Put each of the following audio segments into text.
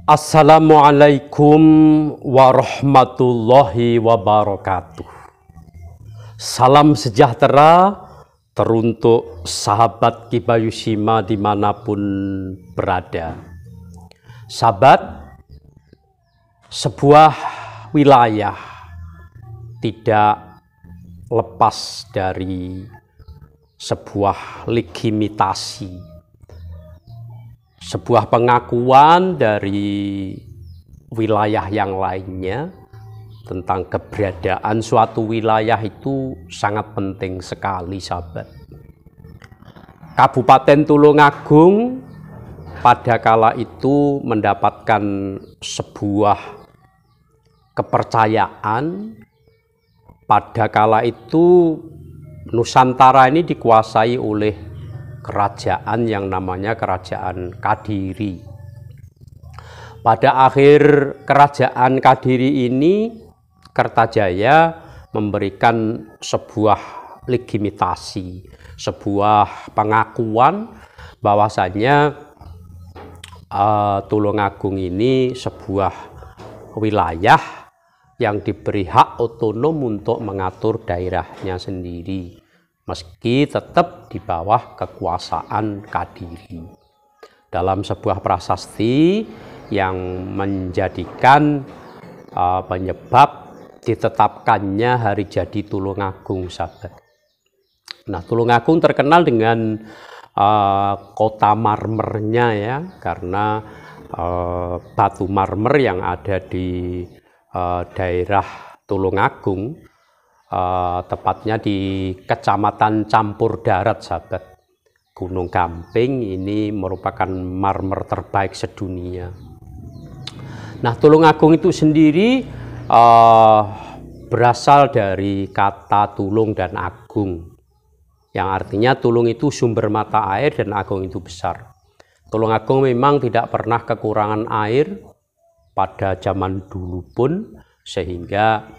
Assalamualaikum warahmatullahi wabarakatuh. Salam sejahtera teruntuk sahabat Kibayushima dimanapun berada. Sahabat, sebuah wilayah tidak lepas dari sebuah legitimasi, sebuah pengakuan dari wilayah yang lainnya tentang keberadaan suatu wilayah itu sangat penting sekali, sahabat. Kabupaten Tulungagung pada kala itu mendapatkan sebuah kepercayaan. Pada kala itu Nusantara ini dikuasai oleh kerajaan yang namanya Kerajaan Kadiri. Pada akhir Kerajaan Kadiri ini, Kertajaya memberikan sebuah legitimasi, sebuah pengakuan bahwasanya Tulungagung ini sebuah wilayah yang diberi hak otonom untuk mengatur daerahnya sendiri, meski tetap di bawah kekuasaan Kadiri. Dalam sebuah prasasti yang menjadikan penyebab ditetapkannya hari jadi Tulungagung, sahabat. Nah, Tulungagung terkenal dengan kota marmernya ya, karena batu marmer yang ada di daerah Tulungagung, tepatnya di Kecamatan Campur Darat, sahabat. Gunung Gamping ini merupakan marmer terbaik sedunia. Nah, Tulungagung itu sendiri berasal dari kata tulung dan agung, yang artinya tulung itu sumber mata air dan agung itu besar. Tulungagung memang tidak pernah kekurangan air pada zaman dulu pun, sehingga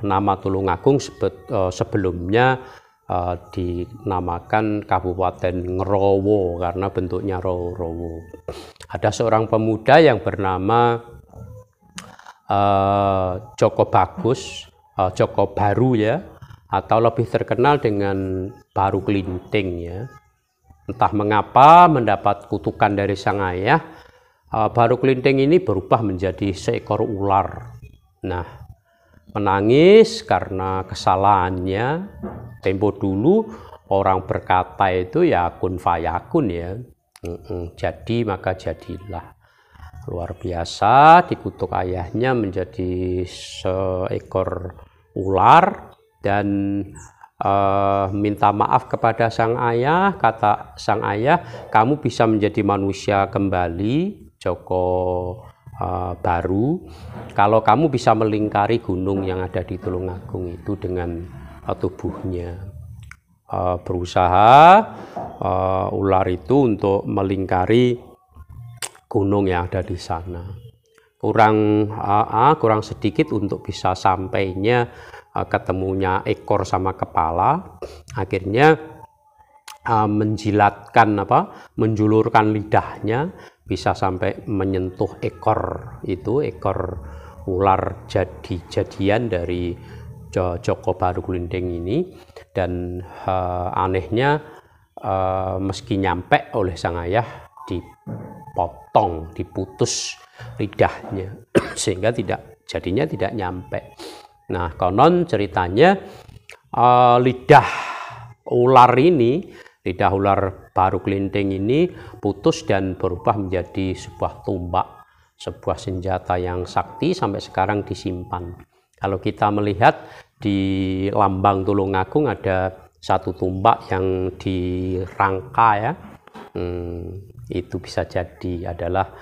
nama Tulungagung sebelumnya dinamakan Kabupaten Ngerowo karena bentuknya rowo. Ada seorang pemuda yang bernama Joko Bagus, Joko Baru ya, atau lebih terkenal dengan Baru Kelinting ya. Entah mengapa mendapat kutukan dari sang ayah, Baru Kelinting ini berubah menjadi seekor ular. Nah, menangis karena kesalahannya. Tempo dulu orang berkata itu ya kun fayakun ya. Jadi maka jadilah. Luar biasa, dikutuk ayahnya menjadi seekor ular dan minta maaf kepada sang ayah. Kata sang ayah, kamu bisa menjadi manusia kembali, Joko Baru, kalau kamu bisa melingkari gunung yang ada di Tulungagung itu dengan tubuhnya. Berusaha ular itu untuk melingkari gunung yang ada di sana. Kurang sedikit untuk bisa sampainya ketemunya ekor sama kepala. Akhirnya menjulurkan lidahnya bisa sampai menyentuh ekor itu, ekor ular jadi-jadian dari Joko Baru Kelinting ini. Dan anehnya meski nyampe oleh sang ayah dipotong, diputus lidahnya sehingga jadinya tidak nyampe. Nah, konon ceritanya lidah ular Baru Kelinting ini putus dan berubah menjadi sebuah tombak, sebuah senjata yang sakti sampai sekarang disimpan. Kalau kita melihat di lambang Tulungagung ada satu tombak yang dirangka ya, itu bisa jadi adalah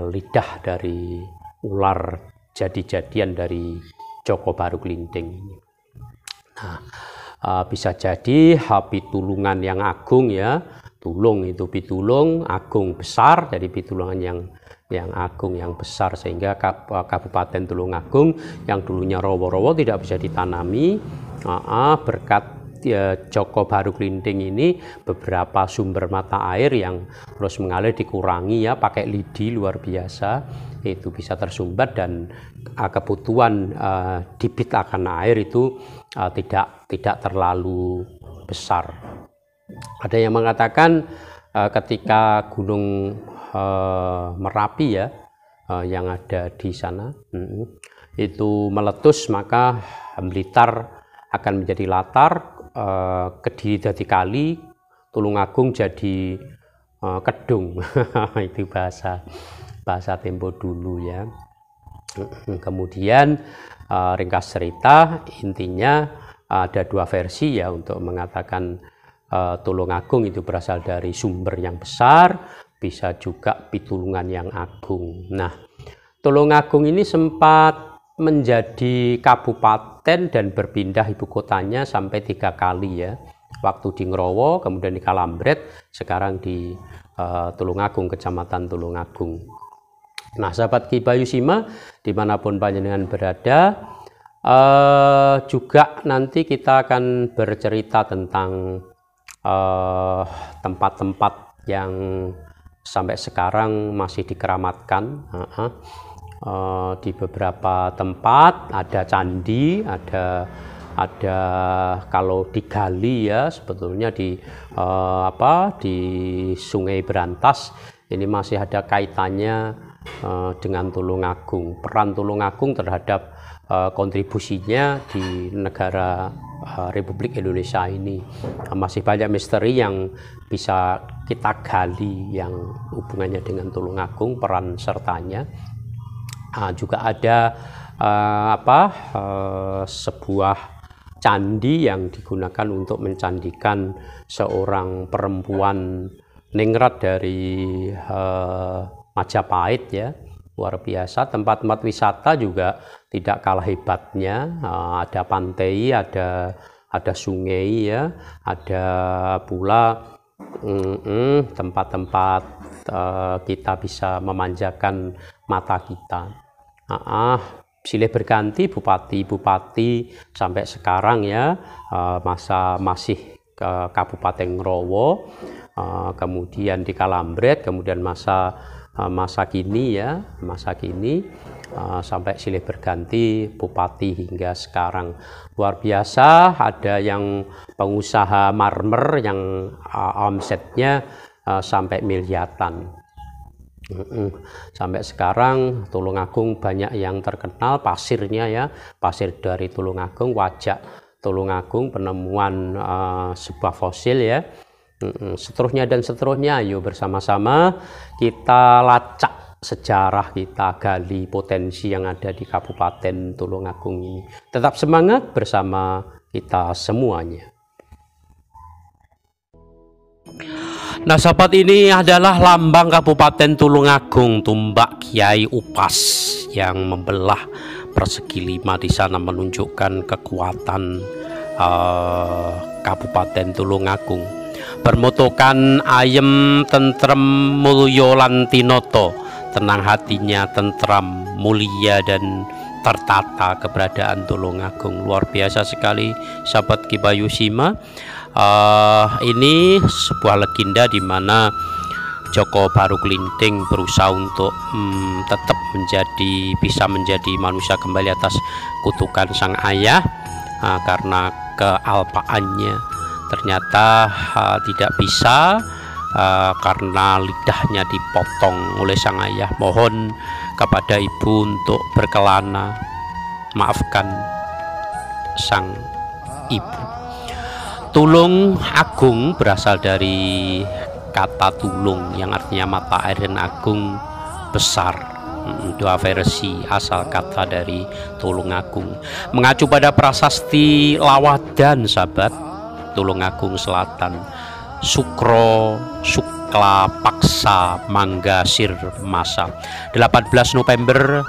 lidah dari ular jadi-jadian dari Joko Baru Kelinting. Nah, bisa jadi pitulungan yang agung ya, tulung itu pitulung, agung besar, jadi pitulungan yang agung, yang besar, sehingga Kabupaten Tulungagung yang dulunya rowo-rowo tidak bisa ditanami berkat Joko Baru Klinting ini beberapa sumber mata air yang terus mengalir dikurangi ya, pakai lidi luar biasa itu bisa tersumbat, dan kebutuhan debit akan air itu tidak terlalu besar. Ada yang mengatakan ketika Gunung Merapi ya yang ada di sana itu meletus, maka Blitar akan menjadi latar, Kediri jadi kali, Tulungagung jadi kedung. Itu bahasa tempo dulu ya. Kemudian ringkas cerita, intinya ada dua versi ya untuk mengatakan Tulungagung itu berasal dari sumber yang besar, bisa juga pitulungan yang agung. Nah, Tulungagung ini sempat menjadi kabupaten dan berpindah ibu kotanya sampai 3 kali ya. Waktu di Ngrowo, kemudian di Kalambret, sekarang di Tulungagung, Kecamatan Tulungagung. Nah, sahabat Ki Bayu Sima, dimanapun panjenengan berada, juga nanti kita akan bercerita tentang tempat-tempat yang sampai sekarang masih dikeramatkan. Di beberapa tempat ada candi, ada kalau digali ya sebetulnya di Sungai Berantas ini masih ada kaitannya dengan Tulungagung. Peran Tulungagung terhadap kontribusinya di negara Republik Indonesia ini masih banyak misteri yang bisa kita gali yang hubungannya dengan Tulungagung, peran sertanya. Juga ada sebuah candi yang digunakan untuk mencandikan seorang perempuan ningrat dari Majapahit ya, luar biasa. Tempat-tempat wisata juga tidak kalah hebatnya, ada pantai, ada sungai ya, ada pula tempat-tempat kita bisa memanjakan mata kita. Silih berganti bupati-bupati sampai sekarang ya, masih ke Kabupaten Ngrowo, kemudian di Kalambret, kemudian masa kini sampai silih berganti bupati hingga sekarang. Luar biasa, ada yang pengusaha marmer yang omsetnya sampai miliaran. Sampai sekarang Tulungagung banyak yang terkenal pasirnya ya, pasir dari Tulungagung, wajak Tulungagung, penemuan sebuah fosil ya. Seterusnya dan seterusnya, ayo bersama-sama kita lacak sejarah, kita gali potensi yang ada di Kabupaten Tulungagung ini. Tetap semangat bersama kita semuanya. Nah, sahabat, ini adalah lambang Kabupaten Tulungagung, tumbak Kiai Upas yang membelah persegi 5 di sana menunjukkan kekuatan Kabupaten Tulungagung. Bermotokan ayem tentrem mulya lan tinoto, tenang hatinya tentram, mulia dan tertata keberadaan Tulungagung. Luar biasa sekali sahabat Ki Bayu Sima. Ini sebuah legenda di mana Joko Baru Klinting berusaha untuk tetap bisa menjadi manusia kembali atas kutukan sang ayah, karena kealpaannya ternyata tidak bisa, karena lidahnya dipotong oleh sang ayah. Mohon kepada ibu untuk berkelana, maafkan sang ibu. Tulung Agung berasal dari kata tulung yang artinya mata air, dan agung besar. Dua versi asal kata dari Tulungagung, mengacu pada prasasti Lawadan sahabat. Tulungagung Selatan, Sukro Sukla Paksa Mangga Sir Masa, 18 November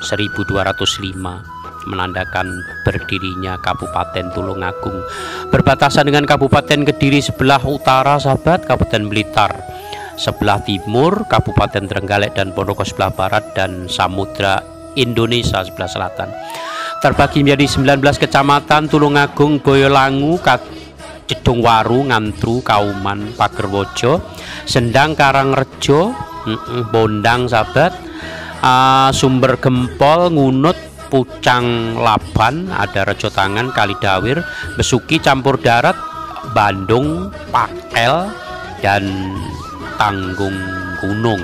1205 menandakan berdirinya Kabupaten Tulungagung. Berbatasan dengan Kabupaten Kediri sebelah utara sahabat, Kabupaten Blitar sebelah timur, Kabupaten Trenggalek dan Ponorogo sebelah barat, dan Samudra Indonesia sebelah selatan. Terbagi menjadi 19 kecamatan: Tulungagung, Boyolangu, Cedung Waru, Ngantru, Kauman, Pagerwojo, Sendang, Karangrejo, Bondang sahabat, Sumber Gempol, Ngunut, Pucang Laban, ada Rejo Tangan, Kalidawir, Besuki, Campur Darat, Bandung, Pakel, dan Tanggung Gunung.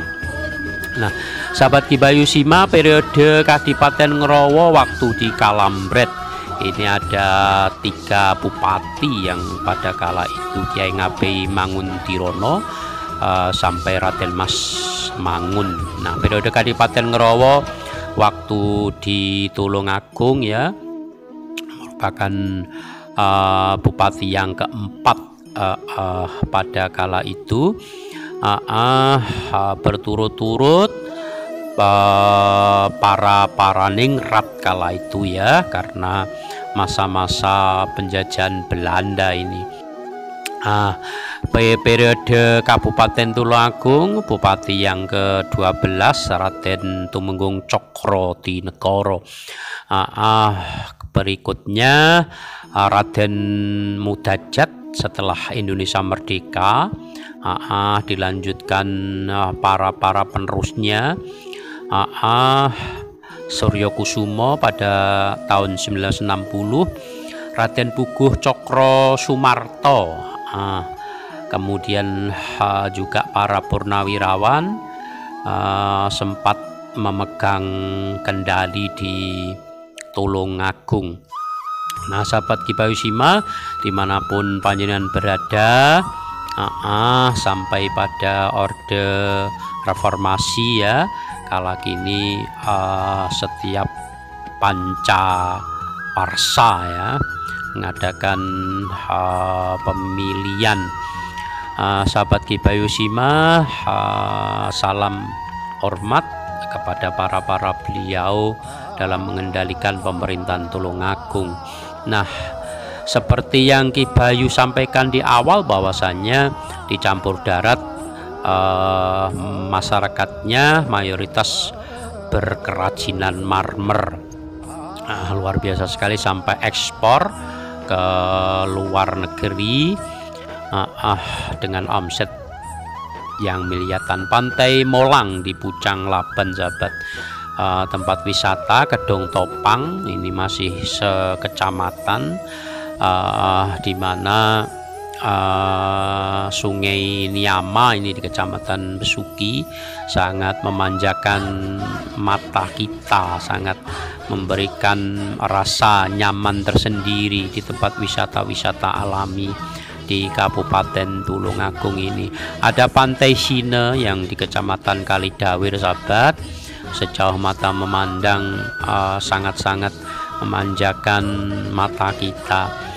Nah, sahabat Ki Bayu Sima, periode Kadipaten Ngerowo waktu di Kalambret. Ini ada 3 bupati yang pada kala itu Kiai Ngabei Manguntirono sampai Raden Mas Mangun. Nah, periode Kadipaten Ngerowo waktu di Tulungagung ya merupakan bupati yang keempat pada kala itu, berturut-turut para ningrat kala itu ya, karena masa-masa penjajahan Belanda ini. Periode Kabupaten Tulungagung, bupati yang ke-12 Raden Tumenggung Cokrotinegoro. Berikutnya Raden Mudajat setelah Indonesia merdeka. Dilanjutkan para penerusnya. Suryo Kusumo pada tahun 1960, Raden Puguh Cokro Sumarto, kemudian juga para purnawirawan sempat memegang kendali di Tulungagung. Nah, sahabat Ki Bayu Sima, dimanapun panjenengan berada, sampai pada Orde Reformasi ya, kala kini setiap panca parsa ya mengadakan pemilihan. Sahabat Ki Bayu Sima, salam hormat kepada para beliau dalam mengendalikan pemerintahan Tulungagung. Nah, seperti yang Ki Bayu sampaikan di awal bahwasannya di Campur Darat masyarakatnya mayoritas berkerajinan marmer, luar biasa sekali, sampai ekspor ke luar negeri dengan omset yang miliaran. Pantai Molang di Pucang Laban sahabat, tempat wisata Kedung Topang, ini masih sekecamatan, di mana Sungai Niama ini di Kecamatan Besuki sangat memanjakan mata kita, sangat memberikan rasa nyaman tersendiri di tempat wisata-wisata alami di Kabupaten Tulungagung ini. Ada Pantai Sine yang di Kecamatan Kalidawir sahabat, sejauh mata memandang sangat-sangat memanjakan mata kita.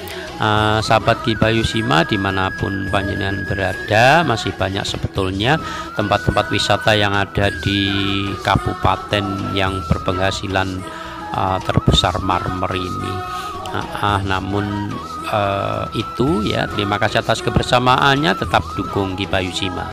Sahabat Ki Bayu Sima, dimanapun panjenengan berada, masih banyak sebetulnya tempat-tempat wisata yang ada di kabupaten yang berpenghasilan terbesar marmer ini. Namun itu ya, terima kasih atas kebersamaannya, tetap dukung Ki Bayu Sima.